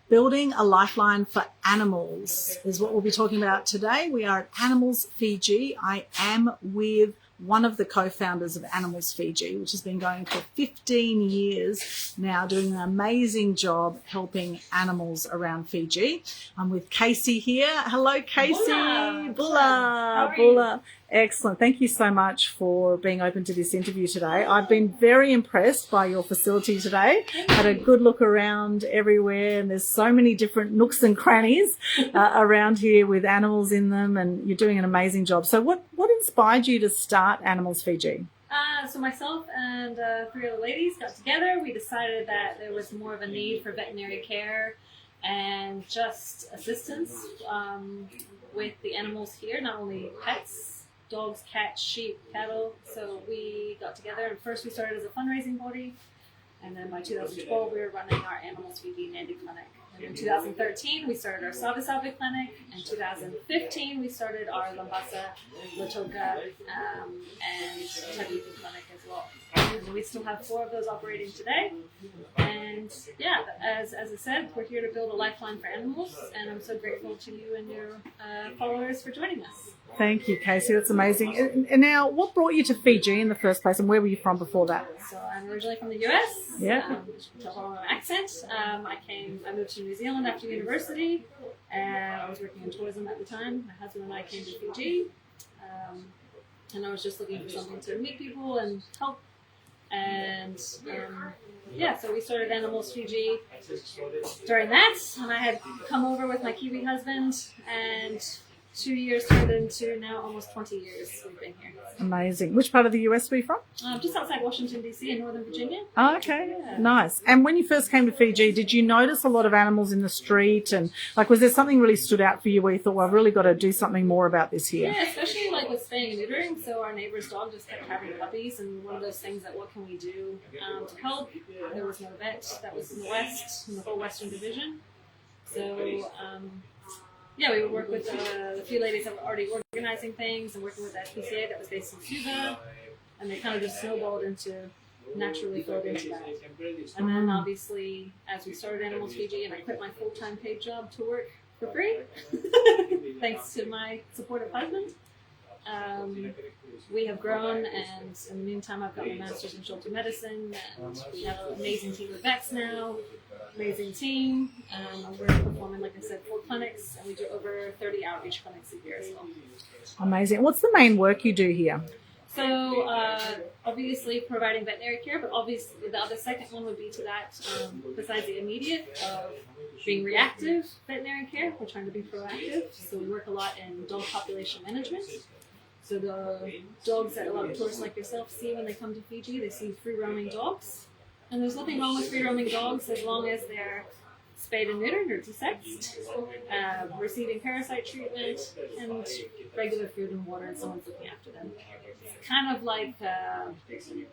Building a lifeline for animals is what we'll be talking about today. We are at Animals Fiji. I am with one of the co-founders of Animals Fiji, which has been going for 15 years now, doing an amazing job helping animals around Fiji. I'm with Casey here. Hello, Casey. Bula. Excellent. Thank you so much for being open to this interview today. I've been very impressed by your facility today. Had a good look around everywhere, and there's so many different nooks and crannies around here with animals in them, and you're doing an amazing job. So what inspired you to start Animals Fiji? So myself and 3 other ladies got together. We decided that there was more of a need for veterinary care and just assistance with the animals here, not only pets, dogs, cats, sheep, cattle. So we got together, and first we started as a fundraising body, and then by 2012 we were running our Animals Fiji Nandi Clinic. And in 2013 we started our Savi Savi Clinic. In 2015 we started our Lambasa, Latoka, and Tabithi Clinic as well. And we still have 4 of those operating today. And yeah, as I said, we're here to build a lifeline for animals, and I'm so grateful to you and your followers for joining us. Thank you, Casey. That's amazing. And now, what brought you to Fiji in the first place, and where were you from before that? So I'm originally from the US. Yeah. Tell by my accent. I moved to New Zealand after university, and I was working in tourism at the time. My husband and I came to Fiji, and I was just looking for something to meet people and help. And so we started Animals Fiji during that, and I had come over with my Kiwi husband, and 2 years turned into now almost 20 years we've been here. Amazing. Which part of the US were you from? Just outside Washington, D.C. in Northern Virginia. Oh, okay. Yeah. Nice. And when you first came to Fiji, did you notice a lot of animals in the street? And was there something really stood out for you where you thought, well, I've really got to do something more about this here? Yeah, especially with spaying and neutering. So our neighbor's dog just kept having puppies, and one of those things that what can we do to help? There was no vet that was in the West, in the whole Western Division. So, we would work with the few ladies that were already organizing things and working with the SPCA that was based in Cuba, and they kind of just naturally flowed into that. And then obviously, as we started Animals Fiji, and I quit my full-time paid job to work for free, thanks to my supportive husband, we have grown, and in the meantime I've got my master's in shelter medicine, and we have an amazing team of vets now, amazing team. We're performing, like I said, 4 clinics, and we do over 30 outreach clinics a year as well. Amazing. What's the main work you do here? So obviously providing veterinary care, but obviously the other second one would be to that, besides the immediate of being reactive veterinary care, we're trying to be proactive. So we work a lot in dog population management. So the dogs that a lot of tourists like yourself see when they come to Fiji, they see free-roaming dogs. And there's nothing wrong with free-roaming dogs as long as they're spayed and neutered or desexed, receiving parasite treatment, and regular food and water, and someone's looking after them. It's kind of like the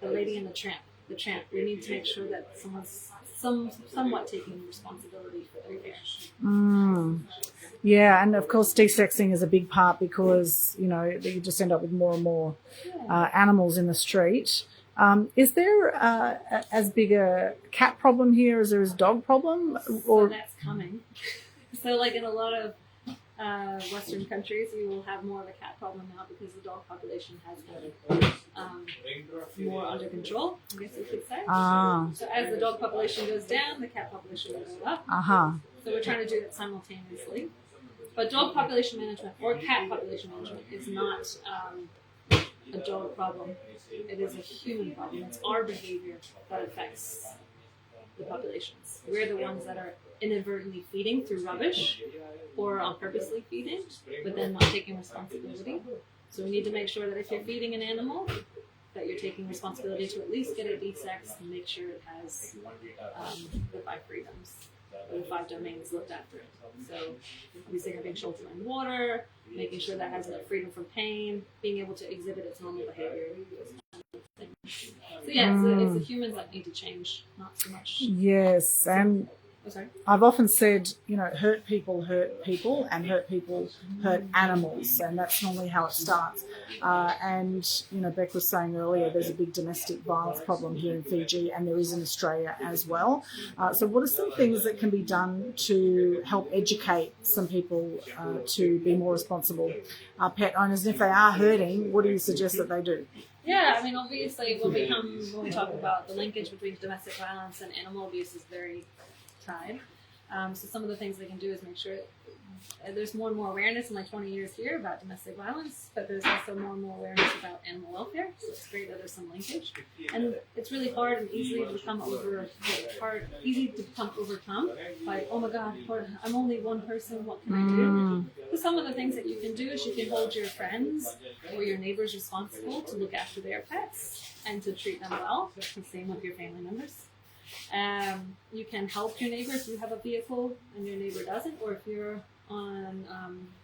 lady and the tramp. The tramp. We need to make sure that someone's somewhat taking responsibility for their care. Yeah, and of course desexing is a big part because, you just end up with more and more animals in the street. Is there as big a cat problem here as there is a dog problem? So that's coming. So in a lot of Western countries, you will have more of a cat problem now because the dog population has been more under control, I guess you could say. So as the dog population goes down, the cat population will go up. So we're trying to do that simultaneously. But dog population management or cat population management is not a dog problem. It is a human problem. It's our behavior that affects the populations. We're the ones that are inadvertently feeding through rubbish or on purposely feeding, but then not taking responsibility. So we need to make sure that if you're feeding an animal, that you're taking responsibility to at least get it desexed and make sure it has the 5 freedoms, or the 5 domains looked after it. So obviously having shelter and water, making sure that has enough freedom from pain, being able to exhibit its normal behavior. So it's the humans that need to change, not so much. Yes, and Oh, sorry. I've often said, hurt people and hurt people hurt animals, and that's normally how it starts. And Beck was saying earlier, there's a big domestic violence problem here in Fiji, and there is in Australia as well. So what are some things that can be done to help educate some people to be more responsible pet owners? And if they are hurting, what do you suggest that they do? Yeah, I mean, obviously, when we talk about the linkage between domestic violence and animal abuse is very tied. So some of the things they can do is make sure there's more and more awareness in 20 years here about domestic violence, but there's also more and more awareness about animal welfare. So it's great that there's some linkage, and it's really hard and easy to become overcome by, oh my God, I'm only one person. What can I do? So some of the things that you can do is you can hold your friends or your neighbors responsible to look after their pets and to treat them well. The same with your family members. You can help your neighbor if you have a vehicle and your neighbor doesn't, or if you're on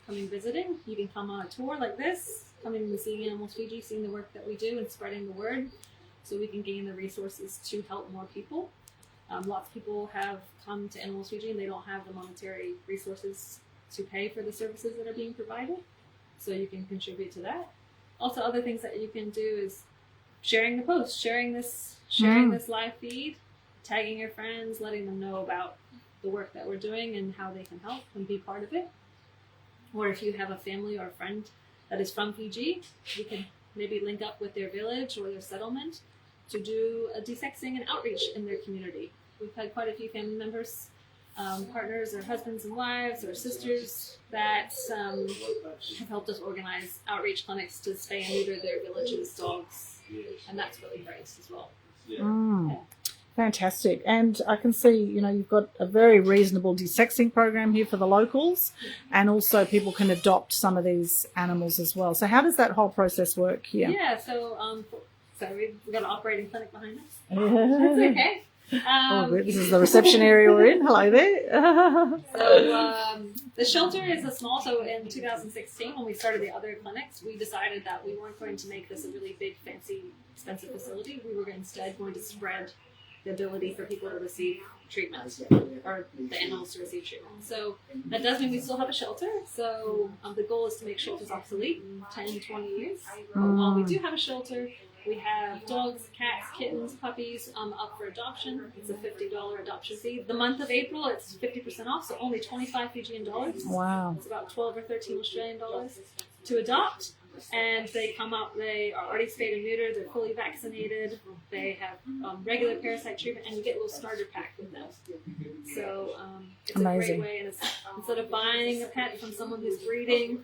coming visiting, you can come on a tour like this, coming and seeing Animals Fiji, seeing the work that we do and spreading the word so we can gain the resources to help more people. Lots of people have come to Animals Fiji and they don't have the monetary resources to pay for the services that are being provided, so you can contribute to that. Also, other things that you can do is sharing the post, sharing this live feed, tagging your friends, letting them know about the work that we're doing and how they can help and be part of it. Or if you have a family or a friend that is from Fiji, you can maybe link up with their village or their settlement to do a desexing and outreach in their community. We've had quite a few family members, partners or husbands and wives or sisters that have helped us organize outreach clinics to spay and neuter their village's dogs, and that's really great as well. Yeah. Fantastic. And I can see, you've got a very reasonable desexing program here for the locals, and also people can adopt some of these animals as well. So how does that whole process work here? Yeah, so we've got an operating clinic behind us. That's okay. This is the reception area we're in. Hello there. So the shelter is so in 2016, when we started the other clinics, we decided that we weren't going to make this a really big, fancy, expensive facility. We were instead going to spread the ability for people to receive treatment, or the animals to receive treatment. So that does mean we still have a shelter. So the goal is to make shelters obsolete in 10, 20 years. While we do have a shelter, we have dogs, cats, kittens, puppies up for adoption. It's a $50 adoption fee. The month of April, it's 50% off, so only 25 Fijian dollars. Wow. It's about 12 or 13 Australian dollars to adopt. And they come up, they are already spayed and neutered, they're fully vaccinated, they have regular parasite treatment, and you get a little starter pack with them. So it's Amazing. A great way, and instead of buying a pet from someone who's breeding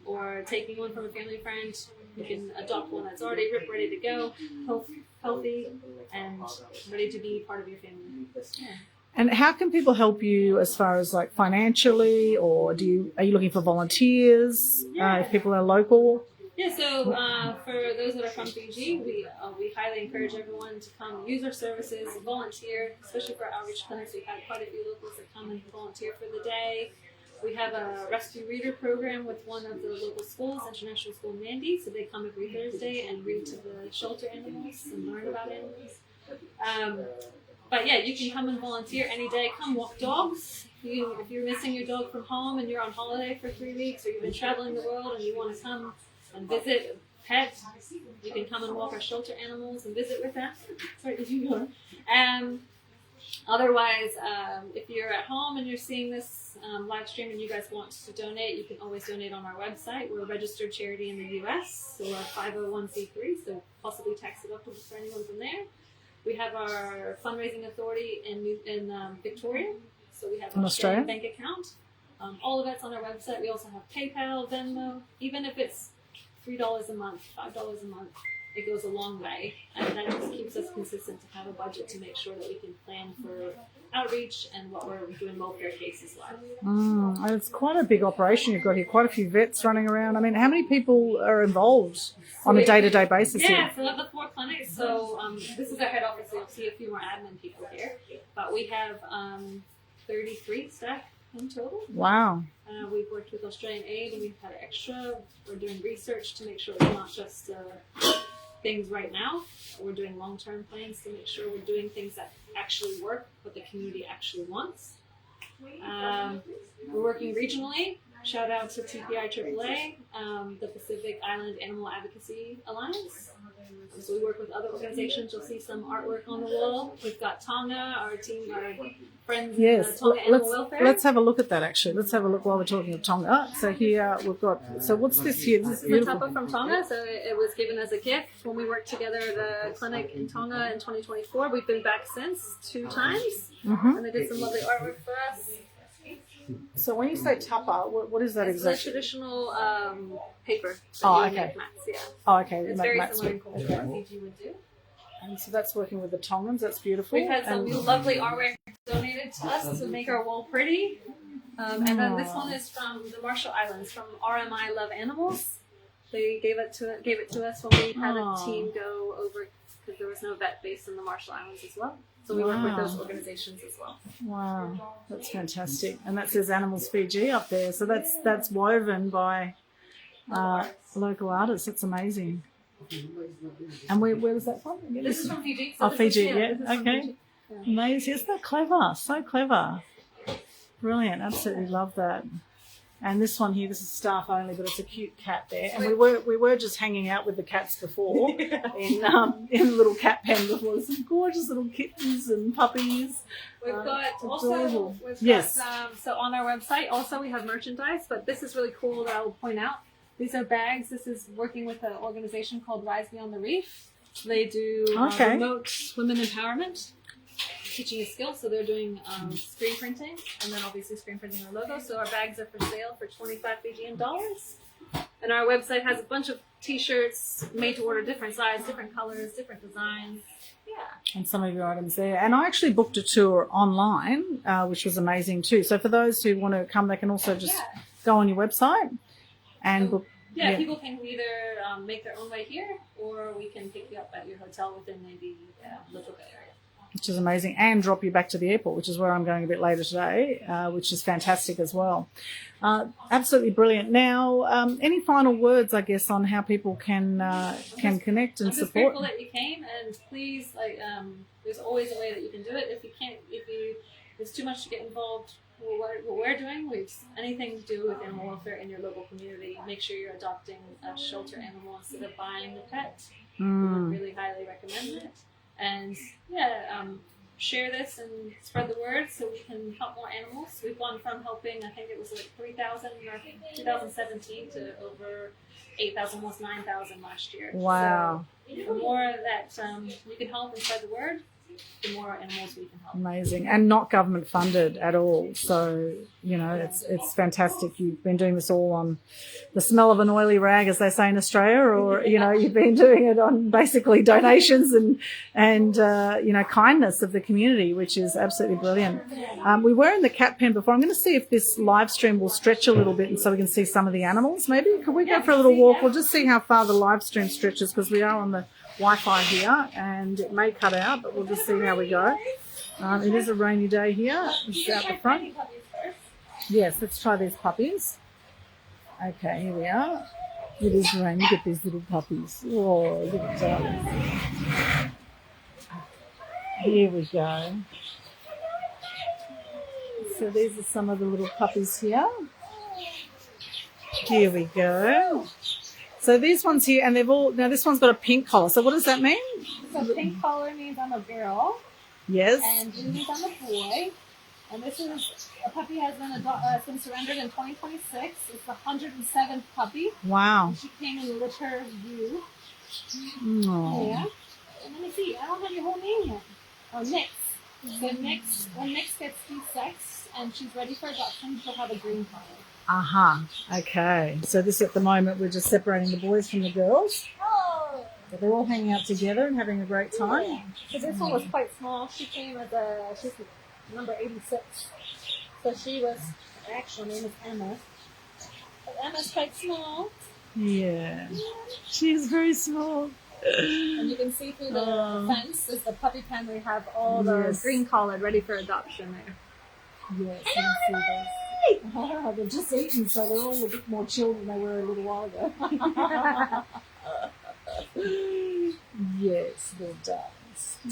or taking one from a family friend, you can adopt one that's already ready to go, healthy, and ready to be part of your family. Yeah. And how can people help you as far as financially, or are you looking for volunteers if people are local? Yeah, so for those that are from Fiji, we highly encourage everyone to come use our services, volunteer, especially for our outreach clinics. We've had quite a few locals that come and volunteer for the day. We have a rescue reader program with one of the local schools, International School Mandy, so they come every Thursday and read to the shelter animals and learn about animals. But yeah, you can come and volunteer any day. Come walk dogs. If you're missing your dog from home and you're on holiday for 3 weeks, or you've been traveling the world and you want to come and visit pets, you can come and walk our shelter animals and visit with them. Sorry, did you go? Otherwise, if you're at home and you're seeing this live stream and you guys want to donate, you can always donate on our website. We're a registered charity in the U.S., so we're a 501c3, so possibly tax deductible for anyone from there. We have our fundraising authority in Victoria, so we have an Australian bank account. All of that's on our website. We also have PayPal, Venmo. Even if it's $3 a month, $5 a month, it goes a long way, and that just keeps us consistent to have a budget to make sure that we can plan for outreach and what we're doing welfare cases like. It's quite a big operation you've got here. Quite a few vets running around. I mean, how many people are involved on a day-to-day basis here? Yeah, so we have the 4 clinics. So this is our head office, so you'll see a few more admin people here. But we have 33 staff in total. Wow. We've worked with Australian Aid, and we've had extra. We're doing research to make sure it's not just things right now. We're doing long-term plans to make sure we're doing things that actually work, what the community actually wants. We're working regionally. Shout out to TPI AAA, the Pacific Island Animal Advocacy Alliance. So we work with other organizations. You'll see some artwork on the wall. We've got Tonga, our team, our friends in Tonga Animal Welfare. Let's have a look at that actually. Let's have a look while we're talking of Tonga. So here we've got, so what's this here? This is the tapa from Tonga. So it was given as a gift when we worked together at a clinic in Tonga in 2024. We've been back since 2 times. And they did some lovely artwork for us. So when you say tapa, what is that exactly? It's the traditional paper. Oh, okay. Make mats, yeah. Oh, okay. It's very similar in culture to what Fiji would do. And so that's working with the Tongans. That's beautiful. We've had some lovely artwork donated to us to make our wall pretty. And then this one is from the Marshall Islands, from RMI Love Animals. They gave it to us when we had a team go over, because there was no vet based in the Marshall Islands as well. So we work with those organizations as well. Wow, that's fantastic. And that says Animals Fiji up there. So that's woven by local artists. That's amazing. And where was that from? This is from Fiji. So Fiji, yeah. Okay. Yeah. Amazing. Isn't that clever? So clever. Brilliant. Absolutely love that. And this one here, this is staff only, but it's a cute cat there. And we were just hanging out with the cats before in a little cat pen before. Some gorgeous little kittens and puppies. We've got adorable. So on our website also we have merchandise, but this is really cool that I'll point out. These are bags. This is working with an organization called Rise Beyond the Reef. They do remote women empowerment, teaching a skill. So they're doing screen printing, and then obviously screen printing our logo. So our bags are for sale for 25 Fijian dollars. And our website has a bunch of t-shirts made to order, different size, different colors, different designs. Yeah. And some of your items there. And I actually booked a tour online, which was amazing too. So for those who want to come, they can also just go on your website and book. Yeah, people can either make their own way here, or we can pick you up at your hotel within the local area. Which is amazing, and drop you back to the airport, which is where I'm going a bit later today, which is fantastic as well. Absolutely brilliant. Now, any final words, I guess, on how people can connect and I'm just support? grateful that you came, and please, there's always a way that you can do it. If there's too much to get involved, what we're doing, anything to do with animal welfare in your local community, make sure you're adopting a shelter animal instead of buying a pet. We would really highly recommend it. And share this and spread the word so we can help more animals. We've gone from helping, I think it was like 3,000 in 2017 to over 8,000, almost 9,000 last year. Wow. So the more that you can help and spread the word, the more animals we can help. Amazing. And not government funded at all. So, it's fantastic. You've been doing this all on the smell of an oily rag, as they say in Australia, or, you've been doing it on basically donations and kindness of the community, which is absolutely brilliant. We were in the cat pen before. I'm going to see if this live stream will stretch a little bit and so we can see some of the animals. Maybe could we go for a little walk? We'll just see how far the live stream stretches, because we are on the Wi-Fi here and it may cut out, but we'll just see how we go. It is a rainy day here. It's out the front. Yes, let's try these puppies. Okay, here we are. It is rain. Look at these little puppies. Oh, look at that. Here we go. So these are some of the little puppies here. Here we go. So these ones here, and now this one's got a pink collar. So what does that mean? So pink collar means I'm a girl. Yes. And blue means I'm a boy. And this is, a puppy has been surrendered in 2026. It's the 107th puppy. Wow. And she came in litter view. Oh. Yeah. And let me see, I don't have your whole name yet. Oh, Nix. So Nix, when Nix gets desexed and she's ready for adoption, she'll have a green collar. Okay. So this at the moment, we're just separating the boys from the girls. Oh. So they're all hanging out together and having a great time. Yeah. So this one was quite small. She came as she's number 86. So her actual name is Emma. But Emma's quite small. Yeah. She's very small. And you can see through the fence is the puppy pen. We have all the green collared ready for adoption there. Yes, you can see those. They're just eating, so they're all a bit more chill than they were a little while ago. Yes, they're done.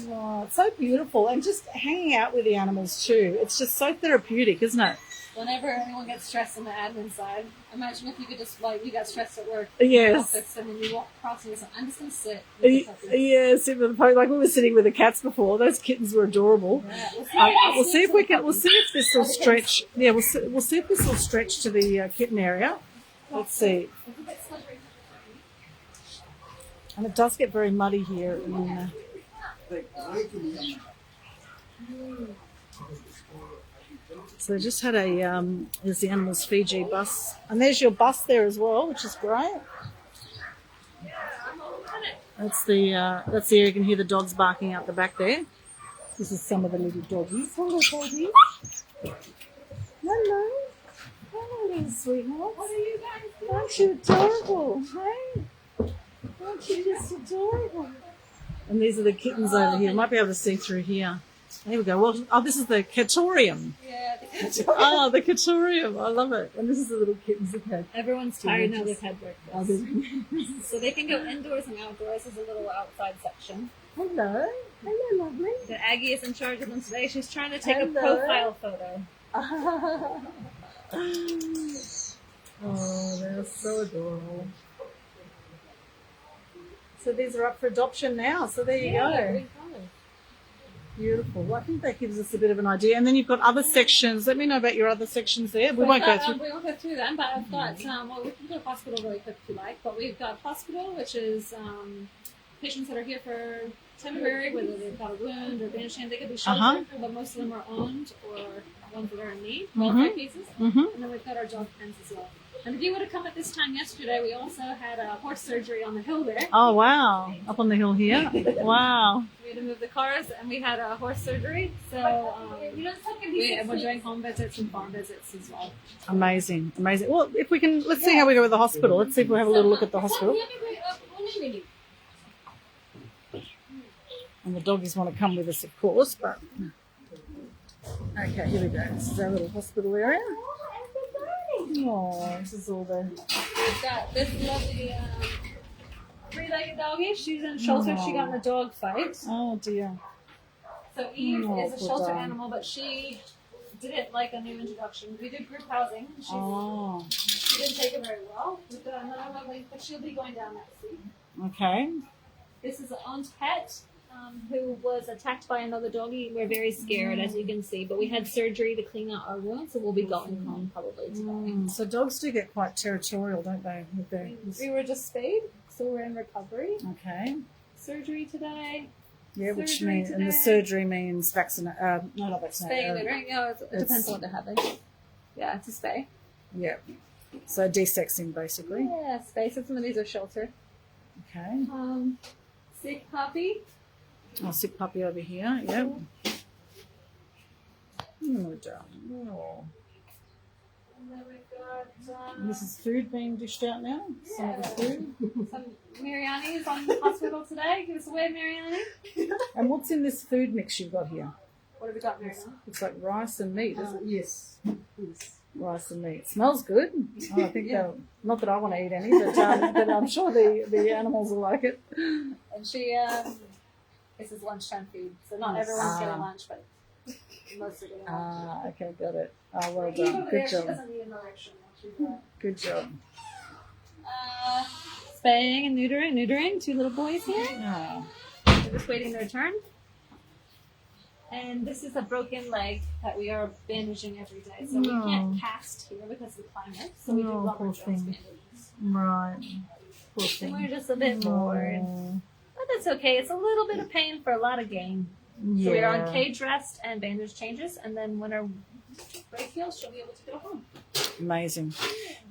Oh, it's so beautiful. And just hanging out with the animals too. It's just so therapeutic, isn't it? Whenever anyone gets stressed on the admin side, imagine if you could just, like, you got stressed at work. Yes. Office, and then you walk across and you're like, I'm just going to sit with the puppies. Yeah, sit with the puppy. Like we were sitting with the cats before. Those kittens were adorable. Yeah, We'll see if we can. We'll see if this will stretch. Yeah, we'll see if this will stretch to the kitten area. Let's see. And it does get very muddy here. So they just had there's the Animals Fiji bus. And there's your bus there as well, which is great. That's the area you can hear the dogs barking out the back there. This is some of the little doggies. Hello, doggies. Hello. Hello, little sweethearts. What are you guys doing? Aren't you adorable? Hey? Aren't you just adorable? And these are the kittens over here. You might be able to see through here. There we go. Well, this is the catorium. Yeah, the catorium. Oh, the catorium. I love it. And this is the little kittens that have. Everyone's tired now they've had breakfast. So they can go indoors and outdoors. There's a little outside section. Hello. Hello, lovely. The Aggie is in charge of them today. She's trying to take a profile photo. Oh, they're so adorable. So these are up for adoption now. So there you go. Beautiful. Well, I think that gives us a bit of an idea. And then you've got other sections. Let me know about your other sections there. We won't go through. We won't go through them, but I've got, well, we can go to hospital really quick if you like, but we've got hospital, which is patients that are here for temporary, whether they've got a wound or bandage hand, they could be sheltered, but most of them are owned or ones that are in need, welfare cases. And then we've got our dog pens as well. And if you would have come at this time yesterday, we also had a horse surgery on the hill there. Oh, wow. Up on the hill here. Wow. We had to move the cars, and we had a horse surgery. So we're doing home visits and farm visits as well. Amazing. Amazing. Well, if we can, let's see how we go with the hospital. Let's see if we have a little look at the hospital. And the doggies want to come with us, of course, but... Okay, here we go. This is our little hospital area. Oh, this is all the... We've got this lovely three-legged doggie. She's in shelter. She got in a dog fight. Oh, dear. So Eve is a shelter animal, but she didn't like a new introduction. We did group housing. She didn't take it very well. We've got another lovely, but she'll be going down next week. Okay. This is an owned pet who was attacked by another doggie. We're very scared, as you can see, but we had surgery to clean out our wounds, so we'll be going home probably today. So dogs do get quite territorial, don't they? With their... We were just spayed, so we're in recovery. Okay. Surgery today. Yeah, which means, and the surgery means not vaccinate. Spaying and neutering. Yeah, it depends on what they're having. Yeah, it's a spay. Yeah. So desexing, basically. Yeah, spay. So some of these are shelter. Okay. Sick puppy. Oh, sick puppy over here. Yep. Oh, darling. Oh. And then we've got... this is food being dished out now? Some of the food? Some Mariani's on the hospital today. Give us a wave, Mariani. And what's in this food mix you've got here? What have we got, Mariani? It's like rice and meat, isn't it? Yes. Rice and meat. Smells good. Oh, I think not that I want to eat any, but I'm sure the animals will like it. And she... this is lunchtime food, so not everyone's getting lunch, but most are getting lunch. Okay, got it. Oh, well Eve done. over Good there, job. She doesn't need an erection. She's right. Good job. Spaying and neutering. Two little boys here. Oh. They're just waiting their turn. And this is a broken leg that we are bandaging every day. So we can't cast here because of the climate. So we do rubber joints bandages. Right. Poor thing. And we're just a bit bored. But that's okay. It's a little bit of pain for a lot of gain. Yeah. So we are on cage rest and bandage changes. And then when our break heals, she'll be able to go home. Amazing.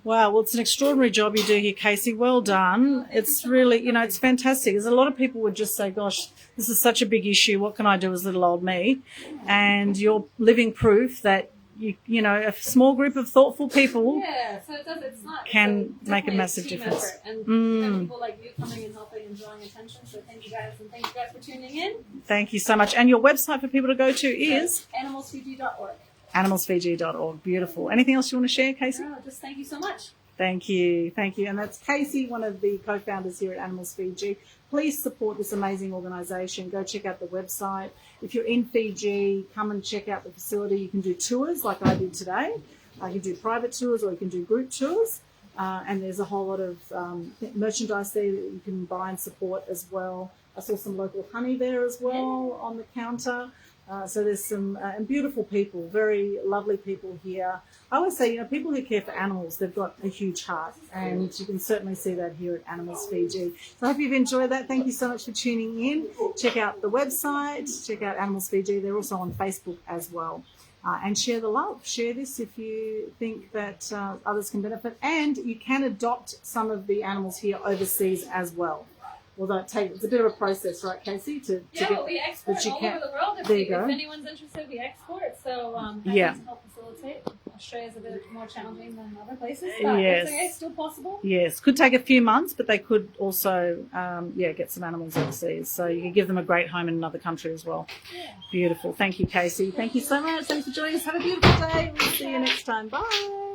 Wow. Well, it's an extraordinary job you do here, Casey. Well done. It's really, it's fantastic. There's a lot of people would just say, gosh, this is such a big issue. What can I do as little old me? And you're living proof that a small group of thoughtful people so it's not can make a massive difference. Effort. And people like you coming and helping and drawing attention. So thank you guys, and thank you guys for tuning in. Thank you so much. And your website for people to go to is animalsfiji.org. animalsfiji.org. Beautiful. Anything else you want to share, Casey? No, just thank you so much. Thank you. And that's Casey, one of the co-founders here at Animals Fiji. Please support this amazing organisation. Go check out the website. If you're in Fiji, come and check out the facility. You can do tours like I did today. You can do private tours or you can do group tours. And there's a whole lot of merchandise there that you can buy and support as well. I saw some local honey there as well on the counter. So there's some and beautiful people, very lovely people here. I always say, people who care for animals, they've got a huge heart, and you can certainly see that here at Animals Fiji. So I hope you've enjoyed that. Thank you so much for tuning in. Check out the website, check out Animals Fiji. They're also on Facebook as well. And share the love. Share this if you think that others can benefit. And you can adopt some of the animals here overseas as well. Although it's a bit of a process, right, Casey? We export all over the world. If anyone's interested, we export. So to help facilitate. Australia's a bit more challenging than other places, but it's still possible. Yes, could take a few months, but they could also get some animals overseas. So you could give them a great home in another country as well. Yeah. Beautiful. Thank you, Casey. Thank you so much. Thanks for joining us. Have a beautiful day. We'll see you next time. Bye.